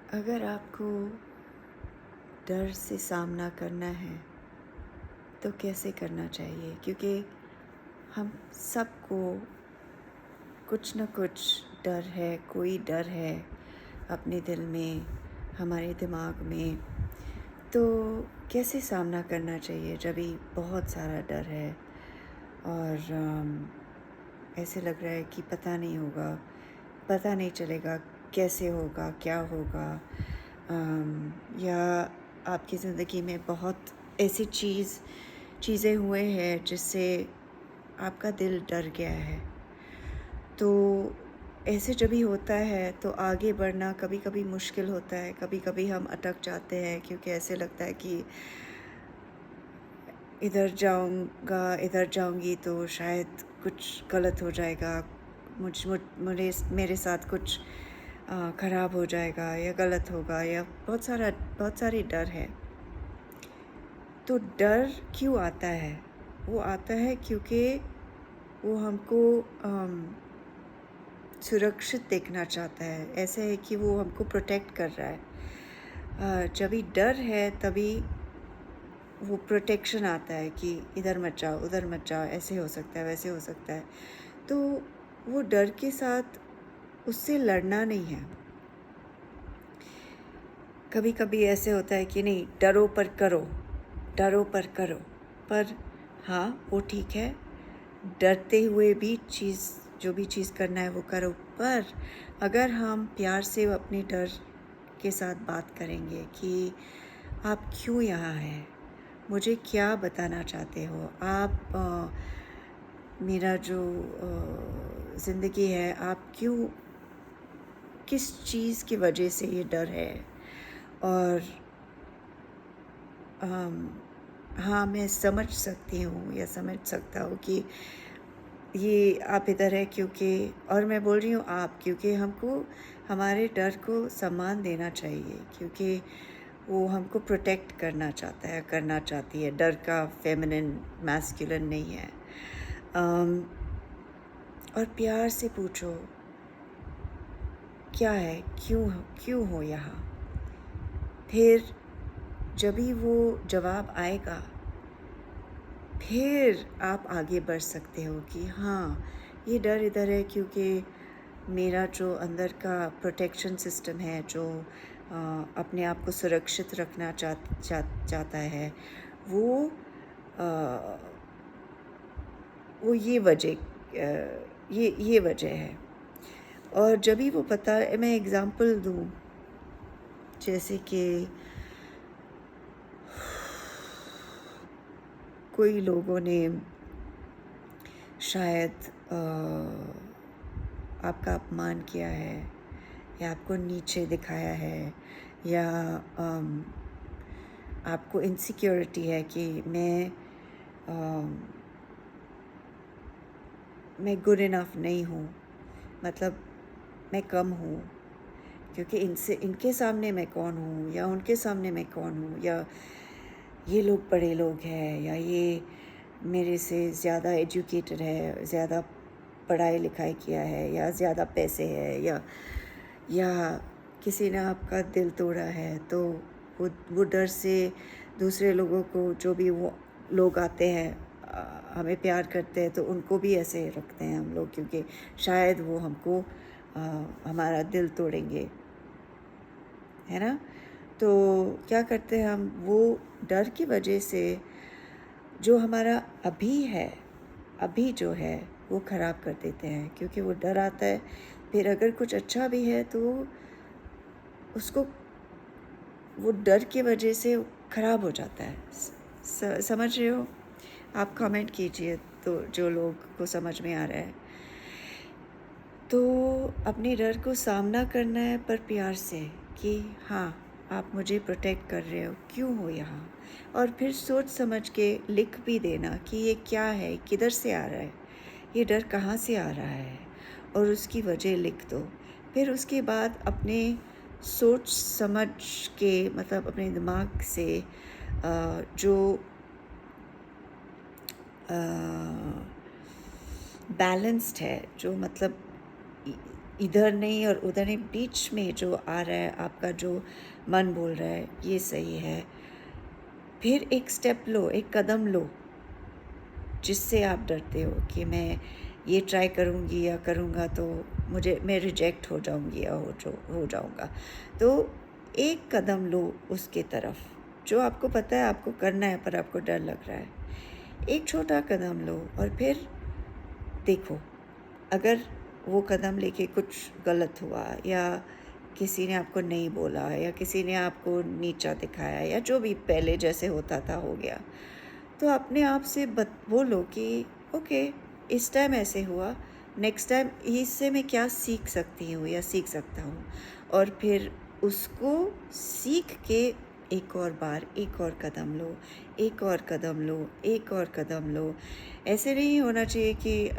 अगर आपको डर से सामना करना है तो कैसे करना चाहिए? क्योंकि हम सबको कुछ न कुछ डर है, कोई डर है अपने दिल में, हमारे दिमाग में। तो कैसे सामना करना चाहिए जब भी बहुत सारा डर है और ऐसे लग रहा है कि पता नहीं होगा, पता नहीं चलेगा कैसे होगा, क्या होगा। या आपकी ज़िंदगी में बहुत ऐसी चीज़ें हुए हैं जिससे आपका दिल डर गया है। तो ऐसे जब भी होता है तो आगे बढ़ना कभी कभी मुश्किल होता है, कभी कभी हम अटक जाते हैं क्योंकि ऐसे लगता है कि इधर जाऊंगा, इधर जाऊंगी तो शायद कुछ गलत हो जाएगा, मेरे साथ कुछ ख़राब हो जाएगा या गलत होगा, या बहुत सारी डर है। तो डर क्यों आता है? वो आता है क्योंकि वो हमको सुरक्षित देखना चाहता है। ऐसे है कि वो हमको प्रोटेक्ट कर रहा है। जब भी डर है तभी वो प्रोटेक्शन आता है कि इधर मत जाओ, उधर मत जाओ, ऐसे हो सकता है, वैसे हो सकता है। तो वो डर के साथ उससे लड़ना नहीं है। कभी कभी ऐसे होता है कि नहीं, डरो पर करो, डरो पर करो। पर हाँ, वो ठीक है, डरते हुए भी जो भी चीज़ करना है वो करो। पर अगर हम प्यार से अपने डर के साथ बात करेंगे कि आप क्यों यहाँ हैं, मुझे क्या बताना चाहते हो आप, मेरा जो ज़िंदगी है, आप क्यों, किस चीज़ की वजह से ये डर है। और हाँ, मैं समझ सकती हूँ या समझ सकता हूँ कि ये आप इधर है क्योंकि, और मैं बोल रही हूँ आप, क्योंकि हमको हमारे डर को सम्मान देना चाहिए, क्योंकि वो हमको प्रोटेक्ट करना चाहता है, करना चाहती है। डर का फेमिनिन मैस्कुलिन नहीं है। और प्यार से पूछो क्या है, क्यों हो यहाँ। फिर जब भी वो जवाब आएगा फिर आप आगे बढ़ सकते हो कि हाँ, ये डर इधर है क्योंकि मेरा जो अंदर का प्रोटेक्शन सिस्टम है, जो अपने आप को सुरक्षित रखना चाहता है, वो आ, वो ये वजह है। और जब भी वो पता, मैं एग्ज़ाम्पल दूँ, जैसे कि कोई लोगों ने शायद आपका अपमान किया है या आपको नीचे दिखाया है, या आपको इनसिक्योरिटी है कि मैं गुड इनफ नहीं हूँ, मतलब मैं कम हूँ, क्योंकि इनके सामने मैं कौन हूँ, या उनके सामने मैं कौन हूँ, या ये लोग बड़े लोग हैं, या ये मेरे से ज़्यादा एजुकेटेड है, ज़्यादा पढ़ाई लिखाई किया है, या ज़्यादा पैसे है, या किसी ने आपका दिल तोड़ा है। तो वो डर से दूसरे लोगों को, जो भी वो लोग आते हैं हमें प्यार करते हैं, तो उनको भी ऐसे रखते हैं हम लोग, क्योंकि शायद वो हमको हमारा दिल तोड़ेंगे, है ना। तो क्या करते हैं हम, वो डर की वजह से जो हमारा अभी है, अभी जो है वो ख़राब कर देते हैं, क्योंकि वो डर आता है। फिर अगर कुछ अच्छा भी है तो उसको, वो डर की वजह से ख़राब हो जाता है। समझ रहे हो? आप कमेंट कीजिए तो जो लोग को समझ में आ रहा है। तो अपने डर को सामना करना है, पर प्यार से, कि हाँ, आप मुझे प्रोटेक्ट कर रहे हो, क्यों हो यहाँ। और फिर सोच समझ के लिख भी देना कि ये क्या है, किधर से आ रहा है, ये डर कहाँ से आ रहा है, और उसकी वजह लिख दो। फिर उसके बाद अपने सोच समझ के, मतलब अपने दिमाग से जो बैलेंस्ड है, जो मतलब इधर नहीं और उधर नहीं, बीच में जो आ रहा है, आपका जो मन बोल रहा है ये सही है, फिर एक स्टेप लो, एक कदम लो जिससे आप डरते हो कि मैं ये ट्राई करूँगी या करूँगा तो मैं रिजेक्ट हो जाऊँगी या हो जाऊँगा। तो एक कदम लो उसके तरफ जो आपको पता है आपको करना है पर आपको डर लग रहा है। एक छोटा कदम लो और फिर देखो, अगर वो कदम लेके कुछ गलत हुआ या किसी ने आपको नहीं बोला या किसी ने आपको नीचा दिखाया या जो भी पहले जैसे होता था हो गया, तो अपने आप से बोलो कि ओके, इस टाइम ऐसे हुआ, नेक्स्ट टाइम इससे मैं क्या सीख सकती हूँ या सीख सकता हूँ, और फिर उसको सीख के एक और बार एक और कदम लो, एक और कदम लो, एक और कदम लो। ऐसे नहीं होना चाहिए कि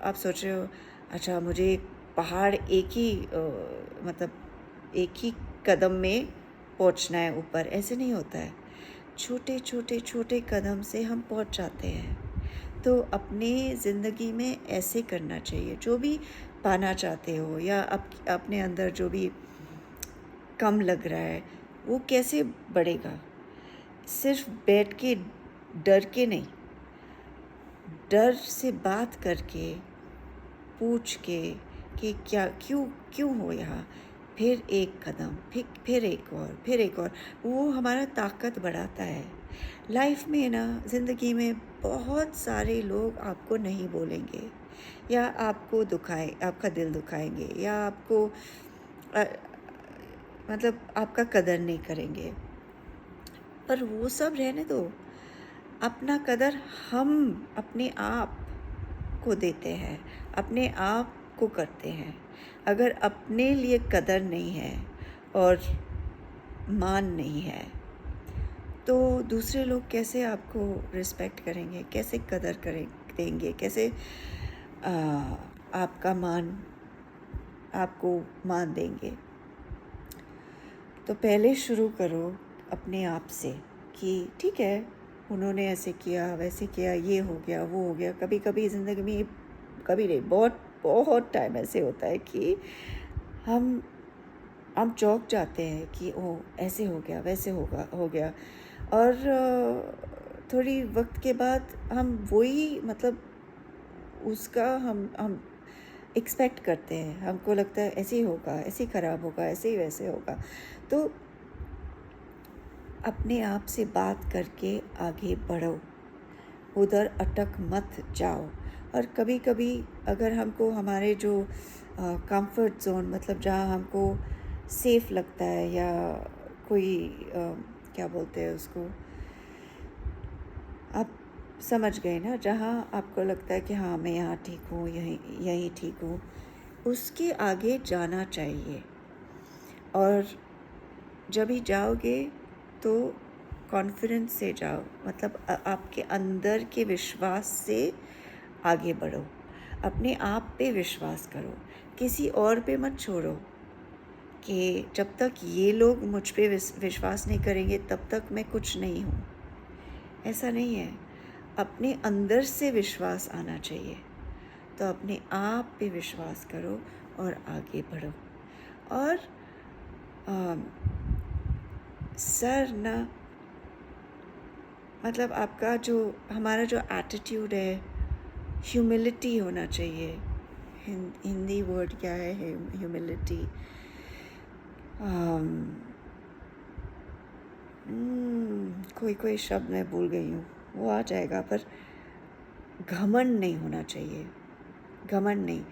आप सोच रहे हो अच्छा मुझे पहाड़ एक ही मतलब एक ही कदम में पहुंचना है ऊपर, ऐसे नहीं होता है। छोटे छोटे छोटे कदम से हम पहुंच जाते हैं। तो अपने ज़िंदगी में ऐसे करना चाहिए, जो भी पाना चाहते हो या अपने अंदर जो भी कम लग रहा है वो कैसे बढ़ेगा। सिर्फ बैठ के डर के नहीं, डर से बात करके पूछ के कि क्या क्यों क्यों हो यहाँ, फिर एक कदम, फिर एक और, वो हमारा ताकत बढ़ाता है। लाइफ में ना, ज़िंदगी में बहुत सारे लोग आपको नहीं बोलेंगे या आपको आपका दिल दुखाएंगे या आपको अ, मतलब आपका कदर नहीं करेंगे, पर वो सब रहने दो। अपना कदर हम अपने आप को देते हैं, अपने आप को करते हैं। अगर अपने लिए कदर नहीं है और मान नहीं है तो दूसरे लोग कैसे आपको रिस्पेक्ट करेंगे, कैसे कदर देंगे, कैसे आपका आपको मान देंगे। तो पहले शुरू करो अपने आप से कि ठीक है, उन्होंने ऐसे किया, वैसे किया, ये हो गया, वो हो गया। कभी कभी ज़िंदगी में, कभी नहीं, बहुत बहुत टाइम ऐसे होता है कि हम चौंक जाते हैं कि ओ ऐसे हो गया, वैसे हो गया, और थोड़ी वक्त के बाद हम वही मतलब उसका हम एक्सपेक्ट करते हैं। हमको लगता है ऐसे ही होगा, ऐसे ही ख़राब होगा, ऐसे ही वैसे होगा। तो अपने आप से बात करके आगे बढ़ो, उधर अटक मत जाओ। और कभी कभी अगर हमको हमारे जो कंफर्ट जोन, मतलब जहाँ हमको सेफ लगता है या कोई क्या बोलते हैं उसको, आप समझ गए ना, जहाँ आपको लगता है कि हाँ मैं यहाँ ठीक हूँ, यहीं ठीक हूँ, उसके आगे जाना चाहिए। और जब ही जाओगे तो कॉन्फिडेंस से जाओ, मतलब आपके अंदर के विश्वास से आगे बढ़ो। अपने आप पे विश्वास करो, किसी और पे मत छोड़ो कि जब तक ये लोग मुझ पे विश्वास नहीं करेंगे तब तक मैं कुछ नहीं हूँ। ऐसा नहीं है, अपने अंदर से विश्वास आना चाहिए। तो अपने आप पे विश्वास करो और आगे बढ़ो। और सर ना, मतलब आपका जो हमारा जो एटीट्यूड है, ह्यूमिलिटी होना चाहिए। हिंदी वर्ड क्या है ह्यूमिलिटी? कोई शब्द मैं भूल गई हूँ, वो आ जाएगा। पर घमंड नहीं होना चाहिए, घमंड नहीं।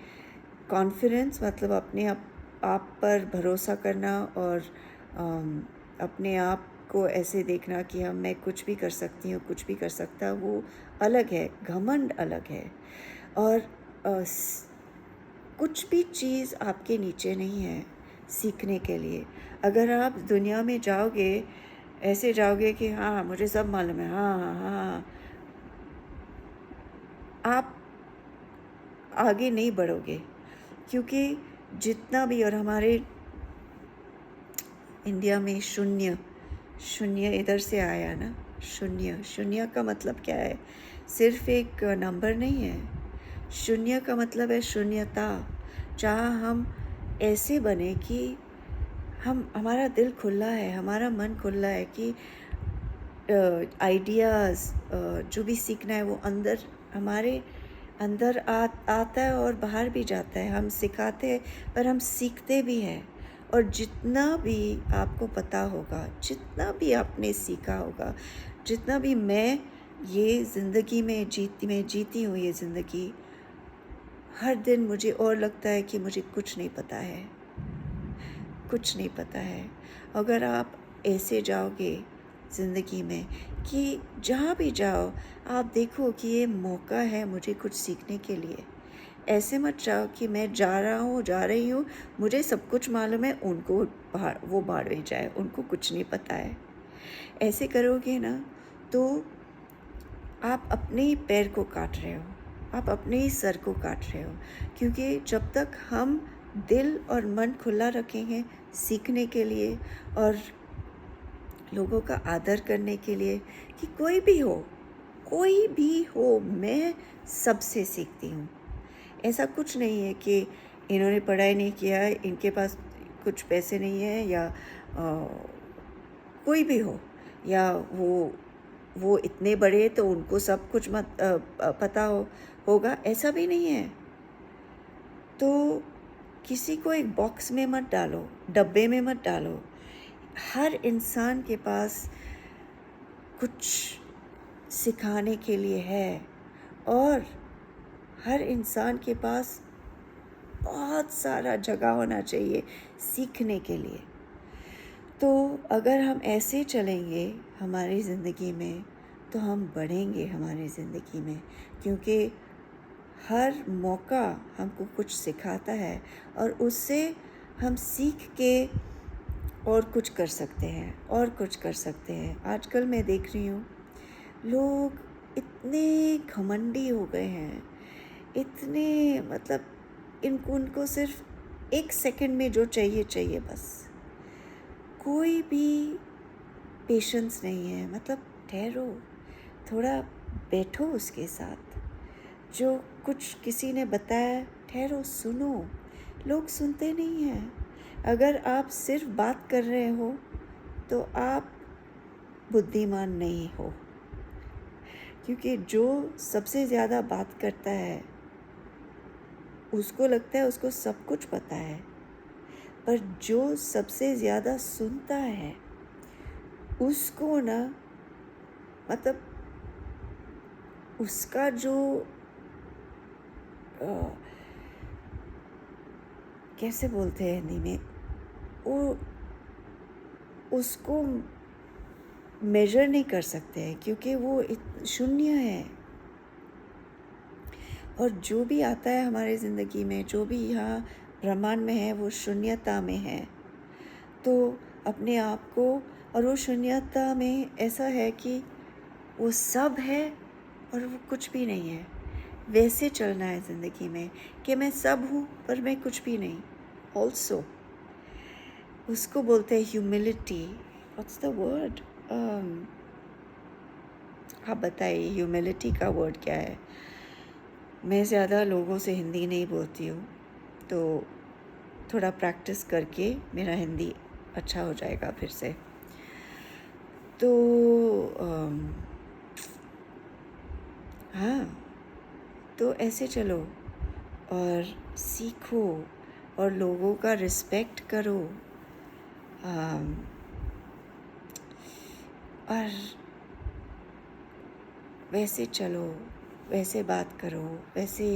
कॉन्फिडेंस मतलब अपने आप पर भरोसा करना और अपने आप को ऐसे देखना कि हम मैं कुछ भी कर सकती हूँ, कुछ भी कर सकता, वो अलग है, घमंड अलग है। और कुछ भी चीज़ आपके नीचे नहीं है सीखने के लिए। अगर आप दुनिया में जाओगे, ऐसे जाओगे कि हाँ मुझे सब मालूम है, हाँ हाँ हाँ, आप आगे नहीं बढ़ोगे। क्योंकि जितना भी, और हमारे इंडिया में शून्य इधर से आया ना। शून्य का मतलब क्या है? सिर्फ एक नंबर नहीं है। शून्य का मतलब है शून्यता, जहाँ हम ऐसे बने कि हमारा दिल खुला है, हमारा मन खुला है कि आइडियाज़ जो भी सीखना है वो अंदर हमारे अंदर आता है और बाहर भी जाता है। हम सिखाते हैं पर हम सीखते भी हैं। और जितना भी आपको पता होगा, जितना भी आपने सीखा होगा, जितना भी मैं ये ज़िंदगी में जीती हूँ ये ज़िंदगी, हर दिन मुझे और लगता है कि मुझे कुछ नहीं पता है, कुछ नहीं पता है। अगर आप ऐसे जाओगे ज़िंदगी में कि जहाँ भी जाओ आप देखो कि ये मौका है मुझे कुछ सीखने के लिए। ऐसे मत जाओ कि मैं जा रहा हूँ, जा रही हूँ, मुझे सब कुछ मालूम है, उनको वो भाड़ में जाए, उनको कुछ नहीं पता है। ऐसे करोगे ना तो आप अपने ही पैर को काट रहे हो, आप अपने ही सर को काट रहे हो। क्योंकि जब तक हम दिल और मन खुला रखेंगे सीखने के लिए और लोगों का आदर करने के लिए, कि कोई भी हो, मैं सबसे सीखती हूँ। ऐसा कुछ नहीं है कि इन्होंने पढ़ाई नहीं किया है, इनके पास कुछ पैसे नहीं है, या कोई भी हो, या वो इतने बड़े तो उनको सब कुछ पता होगा, ऐसा भी नहीं है। तो किसी को एक बॉक्स में मत डालो, डब्बे में मत डालो। हर इंसान के पास कुछ सिखाने के लिए है और हर इंसान के पास बहुत सारा जगह होना चाहिए सीखने के लिए। तो अगर हम ऐसे चलेंगे हमारी ज़िंदगी में तो हम बढ़ेंगे हमारी ज़िंदगी में, क्योंकि हर मौका हमको कुछ सिखाता है और उससे हम सीख के और कुछ कर सकते हैं, और कुछ कर सकते हैं। आजकल मैं देख रही हूँ लोग इतने घमंडी हो गए हैं, इतने मतलब उनको सिर्फ 1 सेकंड में जो चाहिए बस। कोई भी पेशेंस नहीं है। मतलब ठहरो, थोड़ा बैठो उसके साथ। जो कुछ किसी ने बताया, ठहरो सुनो। लोग सुनते नहीं हैं। अगर आप सिर्फ बात कर रहे हो तो आप बुद्धिमान नहीं हो, क्योंकि जो सबसे ज़्यादा बात करता है उसको लगता है उसको सब कुछ पता है, पर जो सबसे ज़्यादा सुनता है उसको ना, मतलब उसका जो कैसे बोलते हैं हिंदी में, वो उसको मेजर नहीं कर सकते हैं, क्योंकि वो शून्य है। और जो भी आता है हमारे ज़िंदगी में, जो भी यहाँ ब्रह्मांड में है, वो शून्यता में है। तो अपने आप को, और वो शून्यता में ऐसा है कि वो सब है और वो कुछ भी नहीं है, वैसे चलना है ज़िंदगी में कि मैं सब हूँ पर मैं कुछ भी नहीं। ऑल्सो उसको बोलते हैं ह्यूमिलिटी। What's the word? आप बताइए ह्यूमिलिटी का वर्ड क्या है? मैं ज़्यादा लोगों से हिंदी नहीं बोलती हूँ, तो थोड़ा प्रैक्टिस करके मेरा हिंदी अच्छा हो जाएगा फिर से। तो हाँ, तो ऐसे चलो और सीखो और लोगों का रिस्पेक्ट करो, और वैसे चलो, वैसे बात करो, वैसे